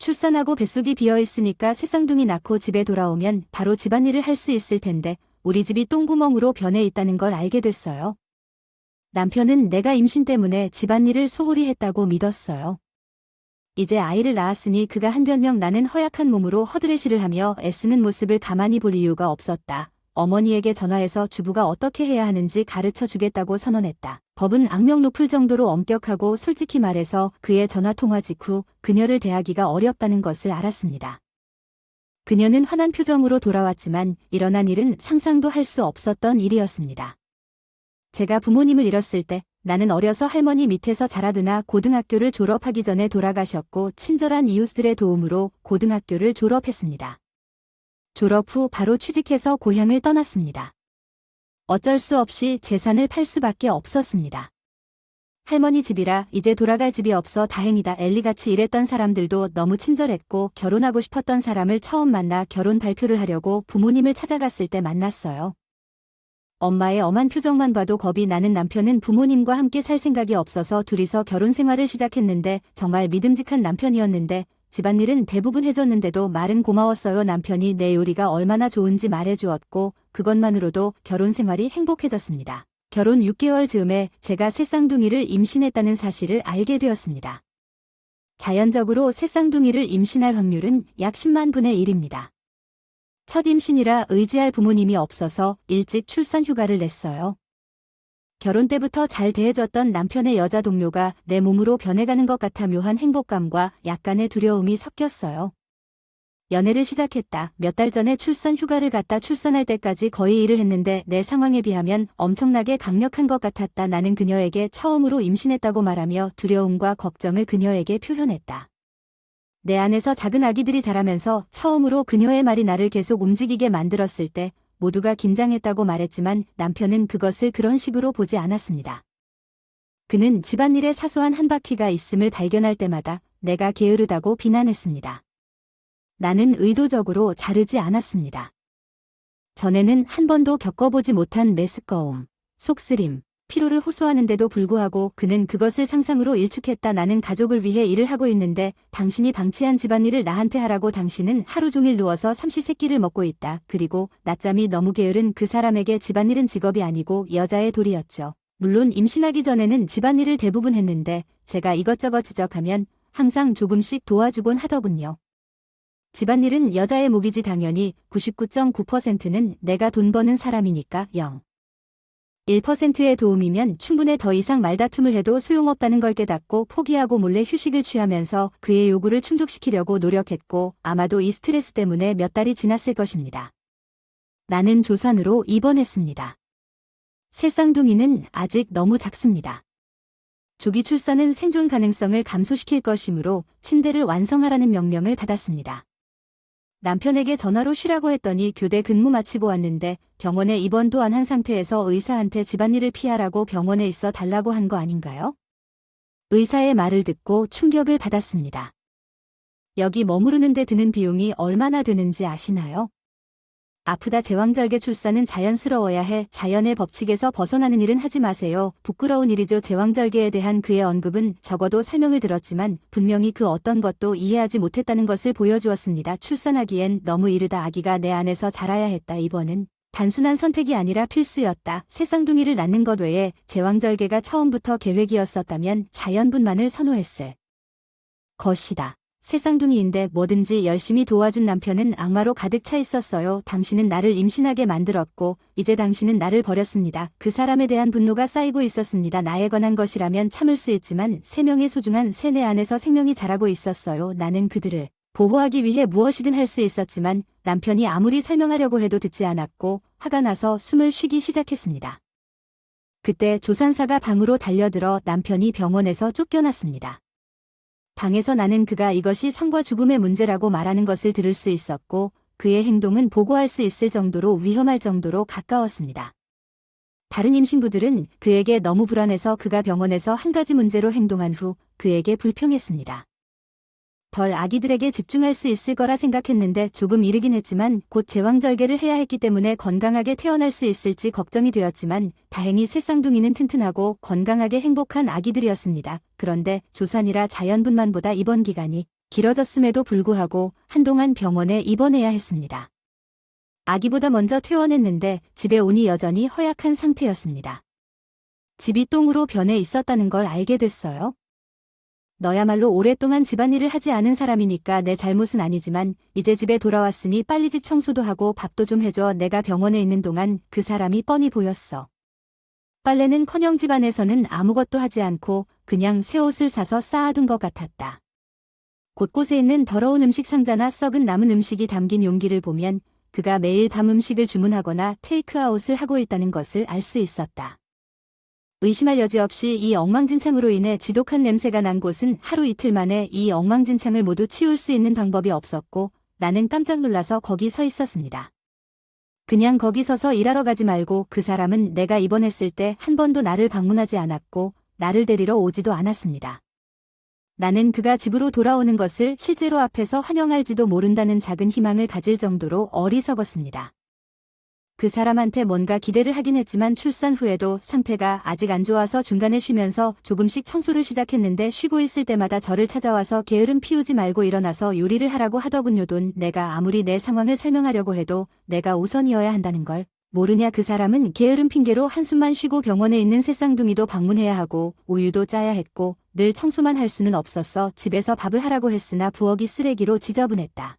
출산하고 뱃속이 비어있으니까 새쌍둥이 낳고 집에 돌아오면 바로 집안일을 할 수 있을 텐데 우리 집이 똥구멍으로 변해 있다는 걸 알게 됐어요. 남편은 내가 임신 때문에 집안일을 소홀히 했다고 믿었어요. 이제 아이를 낳았으니 그가 한 변명 나는 허약한 몸으로 허드레시를 하며 애쓰는 모습을 가만히 볼 이유가 없었다. 어머니에게 전화해서 주부가 어떻게 해야 하는지 가르쳐 주겠다고 선언했다. 법은 악명 높을 정도로 엄격하고 솔직히 말해서 그의 전화통화 직후 그녀를 대하기가 어렵다는 것을 알았습니다. 그녀는 환한 표정으로 돌아왔지만 일어난 일은 상상도 할 수 없었던 일이었습니다. 제가 부모님을 잃었을 때 나는 어려서 할머니 밑에서 자라드나 고등학교를 졸업하기 전에 돌아가셨고 친절한 이웃들의 도움으로 고등학교를 졸업했습니다. 졸업 후 바로 취직해서 고향을 떠났습니다. 어쩔 수 없이 재산을 팔 수밖에 없었습니다. 할머니 집이라 이제 돌아갈 집이 없어 다행이다. 엘리같이 일했던 사람들도 너무 친절했고 결혼하고 싶었던 사람을 처음 만나 결혼 발표를 하려고 부모님을 찾아갔을 때 만났어요. 엄마의 엄한 표정만 봐도 겁이 나는 남편은 부모님과 함께 살 생각이 없어서 둘이서 결혼 생활을 시작했는데 정말 믿음직한 남편이었는데 집안일은 대부분 해줬는데도 말은 고마웠어요. 남편이 내 요리가 얼마나 좋은지 말해주었고 그것만으로도 결혼 생활이 행복해졌습니다. 결혼 6개월 즈음에 제가 새쌍둥이를 임신했다는 사실을 알게 되었습니다. 자연적으로 새쌍둥이를 임신할 확률은 약 10만 분의 1입니다. 첫 임신이라 의지할 부모님이 없어서 일찍 출산 휴가를 냈어요. 결혼 때부터 잘 대해줬던 남편의 여자 동료가 내 몸으로 변해가는 것 같아 묘한 행복감과 약간의 두려움이 섞였어요. 연애를 시작했다. 몇 달 전에 출산 휴가를 갔다 출산할 때까지 거의 일을 했는데 내 상황에 비하면 엄청나게 강력한 것 같았다. 나는 그녀에게 처음으로 임신했다고 말하며 두려움과 걱정을 그녀에게 표현했다. 내 안에서 작은 아기들이 자라면서 처음으로 그녀의 말이 나를 계속 움직이게 만들었을 때 모두가 긴장했다고 말했지만 남편은 그것을 그런 식으로 보지 않았습니다. 그는 집안일에 사소한 한 바퀴가 있음을 발견할 때마다 내가 게으르다고 비난했습니다. 나는 의도적으로 자르지 않았습니다. 전에는 한 번도 겪어보지 못한 메스꺼움, 속쓰림, 피로를 호소하는데도 불구하고 그는 그것을 상상으로 일축했다. 나는 가족을 위해 일을 하고 있는데 당신이 방치한 집안일을 나한테 하라고. 당신은 하루 종일 누워서 삼시세끼를 먹고 있다. 그리고 낮잠이 너무 게으른 그 사람에게 집안일은 직업이 아니고 여자의 도리였죠. 물론 임신하기 전에는 집안일을 대부분 했는데 제가 이것저것 지적하면 항상 조금씩 도와주곤 하더군요. 집안일은 여자의 몫이지. 당연히 99.9%는 내가 돈 버는 사람이니까 1%의 도움이면 충분해. 더 이상 말다툼을 해도 소용없다는 걸 깨닫고 포기하고 몰래 휴식을 취하면서 그의 요구를 충족시키려고 노력했고 아마도 이 스트레스 때문에 몇 달이 지났을 것입니다. 나는 조산으로 입원했습니다. 새쌍둥이는 아직 너무 작습니다. 조기 출산은 생존 가능성을 감소시킬 것이므로 침대를 완성하라는 명령을 받았습니다. 남편에게 전화로 쉬라고 했더니 교대 근무 마치고 왔는데 병원에 입원도 안 한 상태에서 의사한테 집안일을 피하라고 병원에 있어 달라고 한 거 아닌가요? 의사의 말을 듣고 충격을 받았습니다. 여기 머무르는데 드는 비용이 얼마나 되는지 아시나요? 아프다. 제왕절개 출산은 자연스러워야 해. 자연의 법칙에서 벗어나는 일은 하지 마세요. 부끄러운 일이죠. 제왕절개에 대한 그의 언급은 적어도 설명을 들었지만 분명히 그 어떤 것도 이해하지 못했다는 것을 보여주었습니다. 출산하기엔 너무 이르다. 아기가 내 안에서 자라야 했다. 이번은 단순한 선택이 아니라 필수였다. 새쌍둥이를 낳는 것 외에 제왕절개가 처음부터 계획이었었다면 자연분만을 선호했을 것이다. 새쌍둥이인데 뭐든지 열심히 도와준 남편은 악마로 가득 차 있었어요. 당신은 나를 임신하게 만들었고 이제 당신은 나를 버렸습니다. 그 사람에 대한 분노가 쌓이고 있었습니다. 나에 관한 것이라면 참을 수 있지만 3명의 소중한 새 내 안에서 생명이 자라고 있었어요. 나는 그들을 보호하기 위해 무엇이든 할 수 있었지만 남편이 아무리 설명하려고 해도 듣지 않았고 화가 나서 숨을 쉬기 시작했습니다. 그때 조산사가 방으로 달려들어 남편이 병원에서 쫓겨났습니다. 방에서 나는 그가 이것이 삶과 죽음의 문제라고 말하는 것을 들을 수 있었고 그의 행동은 보고할 수 있을 정도로 위험할 정도로 가까웠습니다. 다른 임신부들은 그에게 너무 불안해서 그가 병원에서 한 가지 문제로 행동한 후 그에게 불평했습니다. 덜 아기들에게 집중할 수 있을 거라 생각했는데 조금 이르긴 했지만 곧 제왕절개를 해야 했기 때문에 건강하게 태어날 수 있을지 걱정이 되었지만 다행히 새쌍둥이는 튼튼하고 건강하게 행복한 아기들이었습니다. 그런데 조산이라 자연분만보다 입원 기간이 길어졌음에도 불구하고 한동안 병원에 입원해야 했습니다. 아기보다 먼저 퇴원했는데 집에 오니 여전히 허약한 상태였습니다. 집이 똥으로 변해 있었다는 걸 알게 됐어요. 너야말로 오랫동안 집안일을 하지 않은 사람이니까 내 잘못은 아니지만 이제 집에 돌아왔으니 빨리 집 청소도 하고 밥도 좀 해줘. 내가 병원에 있는 동안 그 사람이 뻔히 보였어. 빨래는커녕 집안에서는 아무것도 하지 않고 그냥 새 옷을 사서 쌓아둔 것 같았다. 곳곳에 있는 더러운 음식 상자나 썩은 남은 음식이 담긴 용기를 보면 그가 매일 밤 음식을 주문하거나 테이크아웃을 하고 있다는 것을 알 수 있었다. 의심할 여지 없이 이 엉망진창으로 인해 지독한 냄새가 난 곳은 하루 이틀 만에 이 엉망진창을 모두 치울 수 있는 방법이 없었고 나는 깜짝 놀라서 거기 서 있었습니다. 그냥 거기 서서 일하러 가지 말고 그 사람은 내가 입원했을 때 한 번도 나를 방문하지 않았고 나를 데리러 오지도 않았습니다. 나는 그가 집으로 돌아오는 것을 실제로 앞에서 환영할지도 모른다는 작은 희망을 가질 정도로 어리석었습니다. 그 사람한테 뭔가 기대를 하긴 했지만 출산 후에도 상태가 아직 안 좋아서 중간에 쉬면서 조금씩 청소를 시작했는데 쉬고 있을 때마다 저를 찾아와서 게으름 피우지 말고 일어나서 요리를 하라고 하더군요. 내가 아무리 내 상황을 설명하려고 해도 내가 우선이어야 한다는 걸 모르냐. 그 사람은 게으름 핑계로 한숨만 쉬고 병원에 있는 새쌍둥이도 방문해야 하고 우유도 짜야 했고 늘 청소만 할 수는 없었어. 집에서 밥을 하라고 했으나 부엌이 쓰레기로 지저분했다.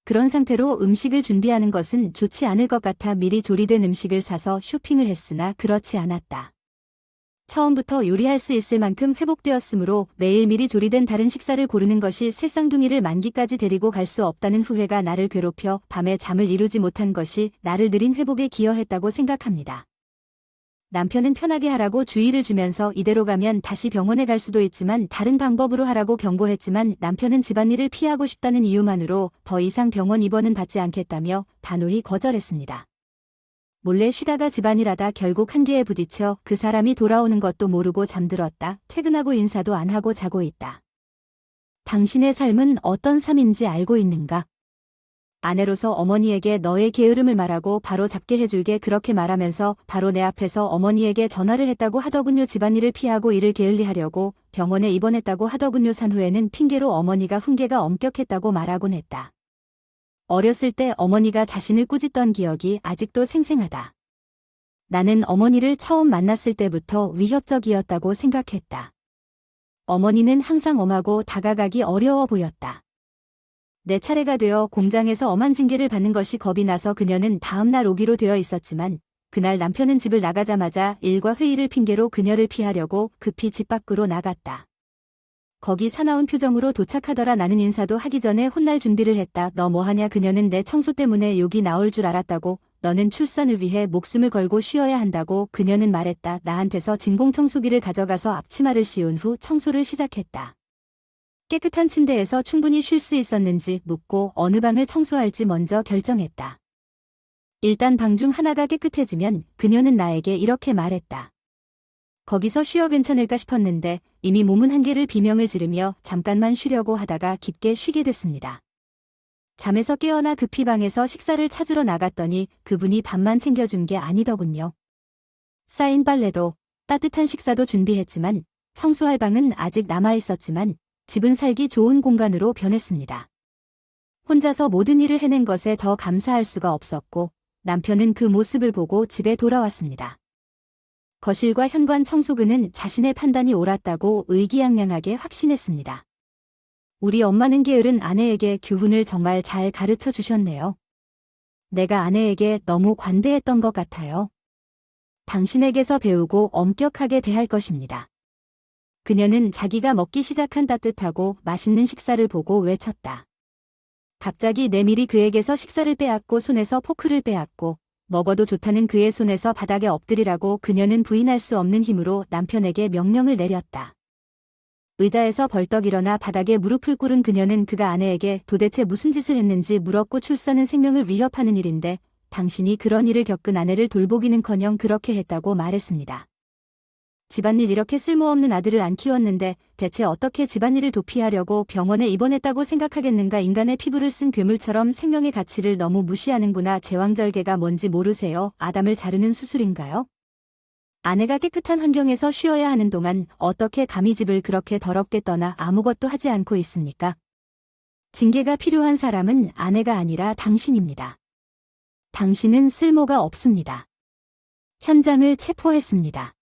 그런 상태로 음식을 준비하는 것은 좋지 않을 것 같아 미리 조리된 음식을 사서 쇼핑을 했으나 그렇지 않았다. 처음부터 요리할 수 있을 만큼 회복되었으므로 매일 미리 조리된 다른 식사를 고르는 것이 새쌍둥이를 만기까지 데리고 갈 수 없다는 후회가 나를 괴롭혀 밤에 잠을 이루지 못한 것이 나를 느린 회복에 기여했다고 생각합니다. 남편은 편하게 하라고 주의를 주면서 이대로 가면 다시 병원에 갈 수도 있지만 다른 방법으로 하라고 경고했지만 남편은 집안일을 피하고 싶다는 이유만으로 더 이상 병원 입원은 받지 않겠다며 단호히 거절했습니다. 몰래 쉬다가 집안일하다 결국 한계에 부딪혀 그 사람이 돌아오는 것도 모르고 잠들었다. 퇴근하고 인사도 안 하고 자고 있다. 당신의 삶은 어떤 삶인지 알고 있는가? 아내로서 어머니에게 너의 게으름을 말하고 바로 잡게 해줄게 그렇게 말하면서 바로 내 앞에서 어머니에게 전화를 했다고 하더군요. 집안일을 피하고 일을 게을리하려고 병원에 입원했다고 하더군요. 산 후에는 핑계로 어머니가 훈계가 엄격했다고 말하곤 했다. 어렸을 때 어머니가 자신을 꾸짖던 기억이 아직도 생생하다. 나는 어머니를 처음 만났을 때부터 위협적이었다고 생각했다. 어머니는 항상 엄하고 다가가기 어려워 보였다. 내 차례가 되어 공장에서 엄한 징계를 받는 것이 겁이 나서 그녀는 다음날 오기로 되어 있었지만 그날 남편은 집을 나가자마자 일과 회의를 핑계로 그녀를 피하려고 급히 집 밖으로 나갔다. 거기 사나운 표정으로 도착하더라. 나는 인사도 하기 전에 혼날 준비를 했다. 너 뭐하냐? 그녀는 내 청소 때문에 욕이 나올 줄 알았다고. 너는 출산을 위해 목숨을 걸고 쉬어야 한다고 그녀는 말했다. 나한테서 진공청소기를 가져가서 앞치마를 씌운 후 청소를 시작했다. 깨끗한 침대에서 충분히 쉴 수 있었는지 묻고 어느 방을 청소할지 먼저 결정했다. 일단 방 중 하나가 깨끗해지면 그녀는 나에게 이렇게 말했다. 거기서 쉬어 괜찮을까 싶었는데 이미 몸은 한계를 비명을 지르며 잠깐만 쉬려고 하다가 깊게 쉬게 됐습니다. 잠에서 깨어나 급히 방에서 식사를 찾으러 나갔더니 그분이 밥만 챙겨준 게 아니더군요. 쌓인 빨래도 따뜻한 식사도 준비했지만 청소할 방은 아직 남아있었지만 집은 살기 좋은 공간으로 변했습니다. 혼자서 모든 일을 해낸 것에 더 감사할 수가 없었고 남편은 그 모습을 보고 집에 돌아왔습니다. 거실과 현관 청소근은 자신의 판단이 옳았다고 의기양양하게 확신했습니다. 우리 엄마는 게으른 아내에게 교훈을 정말 잘 가르쳐 주셨네요. 내가 아내에게 너무 관대했던 것 같아요. 당신에게서 배우고 엄격하게 대할 것입니다. 그녀는 자기가 먹기 시작한 따뜻하고 맛있는 식사를 보고 외쳤다. 갑자기 내밀이 그에게서 식사를 빼앗고 손에서 포크를 빼앗고 먹어도 좋다는 그의 손에서 바닥에 엎드리라고 그녀는 부인할 수 없는 힘으로 남편에게 명령을 내렸다. 의자에서 벌떡 일어나 바닥에 무릎을 꿇은 그녀는 그가 아내에게 도대체 무슨 짓을 했는지 물었고 출산은 생명을 위협하는 일인데 당신이 그런 일을 겪은 아내를 돌보기는커녕 그렇게 했다고 말했습니다. 집안일 이렇게 쓸모없는 아들을 안 키웠는데 대체 어떻게 집안일을 도피하려고 병원에 입원했다고 생각하겠는가. 인간의 피부를 쓴 괴물처럼 생명의 가치를 너무 무시하는구나. 제왕절개가 뭔지 모르세요? 아담을 자르는 수술인가요? 아내가 깨끗한 환경에서 쉬어야 하는 동안 어떻게 감히 집을 그렇게 더럽게 떠나 아무것도 하지 않고 있습니까? 징계가 필요한 사람은 아내가 아니라 당신입니다. 당신은 쓸모가 없습니다. 현장을 체포했습니다.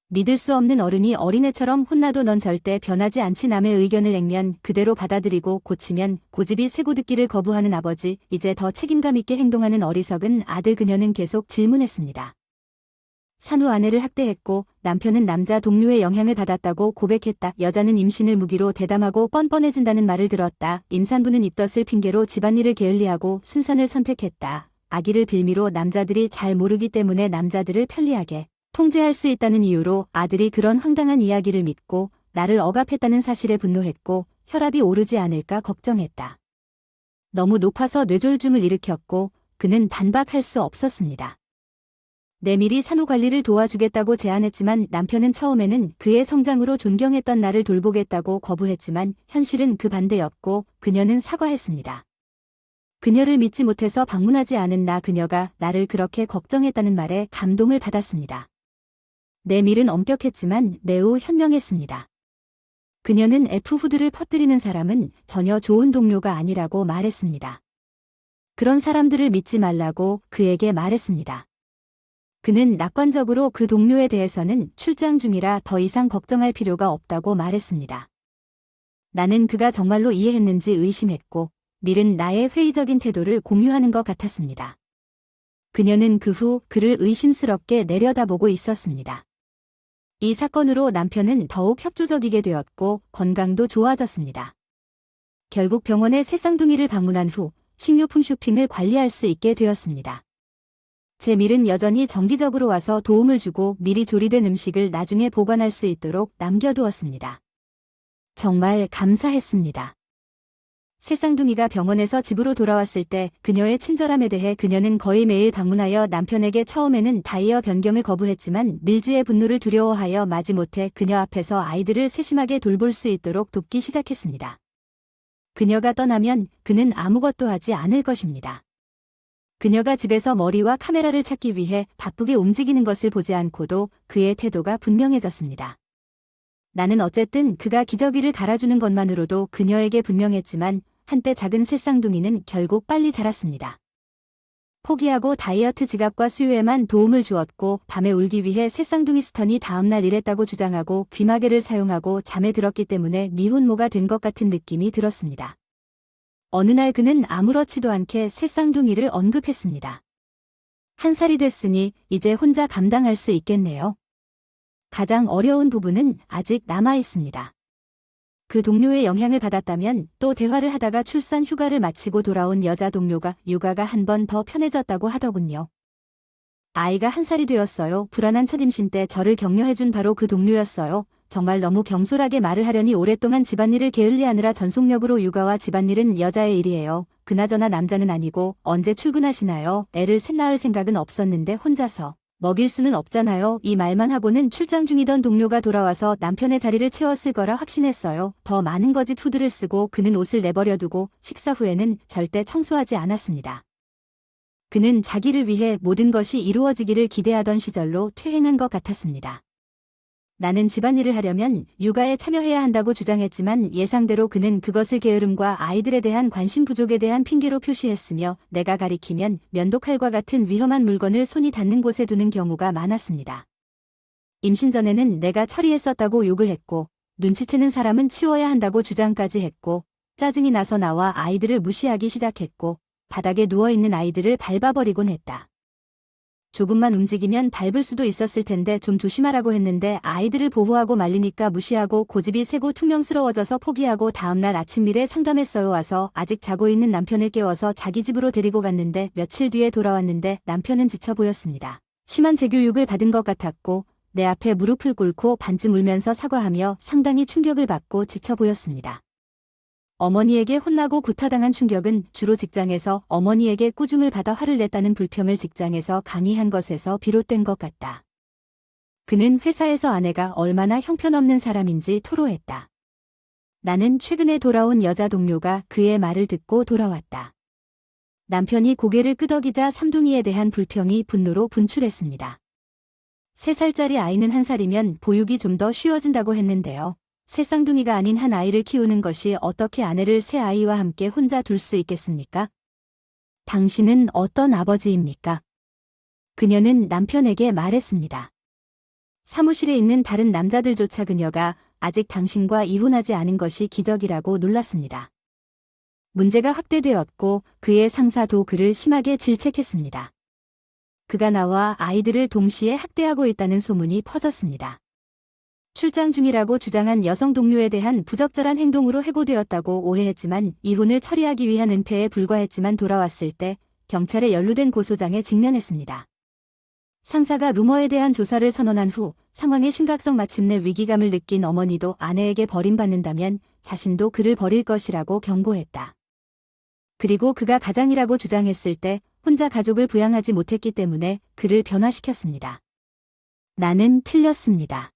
믿을 수 없는 어른이 어린애처럼 혼나도 넌 절대 변하지 않지. 남의 의견을 액면 그대로 받아들이고 고치면 고집이 세고 듣기를 거부하는 아버지, 이제 더 책임감 있게 행동하는 어리석은 아들. 그녀는 계속 질문했습니다. 산후 아내를 학대했고 남편은 남자 동료의 영향을 받았다고 고백했다. 여자는 임신을 무기로 대담하고 뻔뻔해진다는 말을 들었다. 임산부는 입덧을 핑계로 집안일을 게을리하고 순산을 선택했다. 아기를 빌미로 남자들이 잘 모르기 때문에 남자들을 편리하게 통제할 수 있다는 이유로 아들이 그런 황당한 이야기를 믿고 나를 억압했다는 사실에 분노했고 혈압이 오르지 않을까 걱정했다. 너무 높아서 뇌졸중을 일으켰고 그는 반박할 수 없었습니다. 내밀히 산후관리를 도와주겠다고 제안했지만 남편은 처음에는 그의 성장으로 존경했던 나를 돌보겠다고 거부했지만 현실은 그 반대였고 그녀는 사과했습니다. 그녀를 믿지 못해서 방문하지 않은 그녀가 나를 그렇게 걱정했다는 말에 감동을 받았습니다. 내밀은 엄격했지만 매우 현명했습니다. 그녀는 F푸드를 퍼뜨리는 사람은 전혀 좋은 동료가 아니라고 말했습니다. 그런 사람들을 믿지 말라고 그에게 말했습니다. 그는 낙관적으로 그 동료에 대해서는 출장 중이라 더 이상 걱정할 필요가 없다고 말했습니다. 나는 그가 정말로 이해했는지 의심했고 밀은 나의 회의적인 태도를 공유하는 것 같았습니다. 그녀는 그 후 그를 의심스럽게 내려다보고 있었습니다. 이 사건으로 남편은 더욱 협조적이게 되었고 건강도 좋아졌습니다. 결국 병원에 새 쌍둥이를 방문한 후 식료품 쇼핑을 관리할 수 있게 되었습니다. 제 밀은 여전히 정기적으로 와서 도움을 주고 미리 조리된 음식을 나중에 보관할 수 있도록 남겨두었습니다. 정말 감사했습니다. 새 쌍둥이가 병원에서 집으로 돌아왔을 때 그녀의 친절함에 대해 그녀는 거의 매일 방문하여 남편에게 처음에는 다이어 변경을 거부했지만 밀즈의 분노를 두려워하여 마지못해 그녀 앞에서 아이들을 세심하게 돌볼 수 있도록 돕기 시작했습니다. 그녀가 떠나면 그는 아무것도 하지 않을 것입니다. 그녀가 집에서 머리와 카메라를 찾기 위해 바쁘게 움직이는 것을 보지 않고도 그의 태도가 분명해졌습니다. 나는 어쨌든 그가 기저귀를 갈아주는 것만으로도 그녀에게 분명했지만 한때 작은 새 쌍둥이는 결국 빨리 자랐습니다. 포기하고 다이어트 지갑과 수유에만 도움을 주었고 밤에 울기 위해 새 쌍둥이 스턴이 다음날 일했다고 주장하고 귀마개를 사용하고 잠에 들었기 때문에 미혼모가 된 것 같은 느낌이 들었습니다. 어느 날 그는 아무렇지도 않게 새 쌍둥이를 언급했습니다. 1살이 됐으니 이제 혼자 감당할 수 있겠네요. 가장 어려운 부분은 아직 남아 있습니다. 그 동료의 영향을 받았다면 또 대화를 하다가 출산 휴가를 마치고 돌아온 여자 동료가 육아가 한 번 더 편해졌다고 하더군요. 아이가 1살이 되었어요. 불안한 첫 임신 때 저를 격려해준 바로 그 동료였어요. 정말 너무 경솔하게 말을 하려니 오랫동안 집안일을 게을리하느라 전속력으로 육아와 집안일은 여자의 일이에요. 그나저나 남자는 아니고 언제 출근하시나요? 애를 셋 낳을 생각은 없었는데 혼자서 먹일 수는 없잖아요. 이 말만 하고는 출장 중이던 동료가 돌아와서 남편의 자리를 채웠을 거라 확신했어요. 더 많은 거짓 후드를 쓰고 그는 옷을 내버려두고 식사 후에는 절대 청소하지 않았습니다. 그는 자기를 위해 모든 것이 이루어지기를 기대하던 시절로 퇴행한 것 같았습니다. 나는 집안일을 하려면 육아에 참여해야 한다고 주장했지만 예상대로 그는 그것을 게으름과 아이들에 대한 관심 부족에 대한 핑계로 표시했으며 내가 가리키면 면도칼과 같은 위험한 물건을 손이 닿는 곳에 두는 경우가 많았습니다. 임신 전에는 내가 처리했었다고 욕을 했고 눈치채는 사람은 치워야 한다고 주장까지 했고 짜증이 나서 나와 아이들을 무시하기 시작했고 바닥에 누워있는 아이들을 밟아버리곤 했다. 조금만 움직이면 밟을 수도 있었을 텐데 좀 조심하라고 했는데 아이들을 보호하고 말리니까 무시하고 고집이 세고 퉁명스러워져서 포기하고 다음날 아침밀에 상담했어요. 와서 아직 자고 있는 남편을 깨워서 자기 집으로 데리고 갔는데 며칠 뒤에 돌아왔는데 남편은 지쳐 보였습니다. 심한 재교육을 받은 것 같았고 내 앞에 무릎을 꿇고 반쯤 울면서 사과하며 상당히 충격을 받고 지쳐 보였습니다. 어머니에게 혼나고 구타당한 충격은 주로 직장에서 어머니에게 꾸중을 받아 화를 냈다는 불평을 직장에서 강의한 것에서 비롯된 것 같다. 그는 회사에서 아내가 얼마나 형편없는 사람인지 토로했다. 나는 최근에 돌아온 여자 동료가 그의 말을 듣고 돌아왔다. 남편이 고개를 끄덕이자 삼둥이에 대한 불평이 분노로 분출했습니다. 3살짜리 아이는 1살이면 보육이 좀 더 쉬워진다고 했는데요. 새 쌍둥이가 아닌 한 아이를 키우는 것이 어떻게 아내를 새 아이와 함께 혼자 둘 수 있겠습니까? 당신은 어떤 아버지입니까? 그녀는 남편에게 말했습니다. 사무실에 있는 다른 남자들조차 그녀가 아직 당신과 이혼하지 않은 것이 기적이라고 놀랐습니다. 문제가 확대되었고 그의 상사도 그를 심하게 질책했습니다. 그가 나와 아이들을 동시에 학대하고 있다는 소문이 퍼졌습니다. 출장 중이라고 주장한 여성 동료에 대한 부적절한 행동으로 해고되었다고 오해했지만 이혼을 처리하기 위한 은폐에 불과했지만 돌아왔을 때 경찰에 연루된 고소장에 직면했습니다. 상사가 루머에 대한 조사를 선언한 후 상황의 심각성 마침내 위기감을 느낀 어머니도 아내에게 버림받는다면 자신도 그를 버릴 것이라고 경고했다. 그리고 그가 가장이라고 주장했을 때 혼자 가족을 부양하지 못했기 때문에 그를 변화시켰습니다. 나는 틀렸습니다.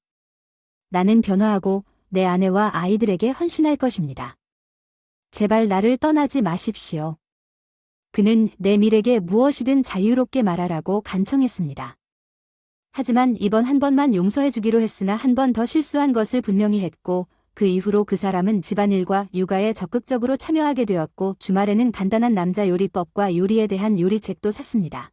나는 변화하고 내 아내와 아이들에게 헌신할 것입니다. 제발 나를 떠나지 마십시오. 그는 내 밀에게 무엇이든 자유롭게 말하라고 간청했습니다. 하지만 이번 한 번만 용서해 주기로 했으나 한 번 더 실수한 것을 분명히 했고 그 이후로 그 사람은 집안일과 육아에 적극적으로 참여하게 되었고 주말에는 간단한 남자 요리법과 요리에 대한 요리책도 샀습니다.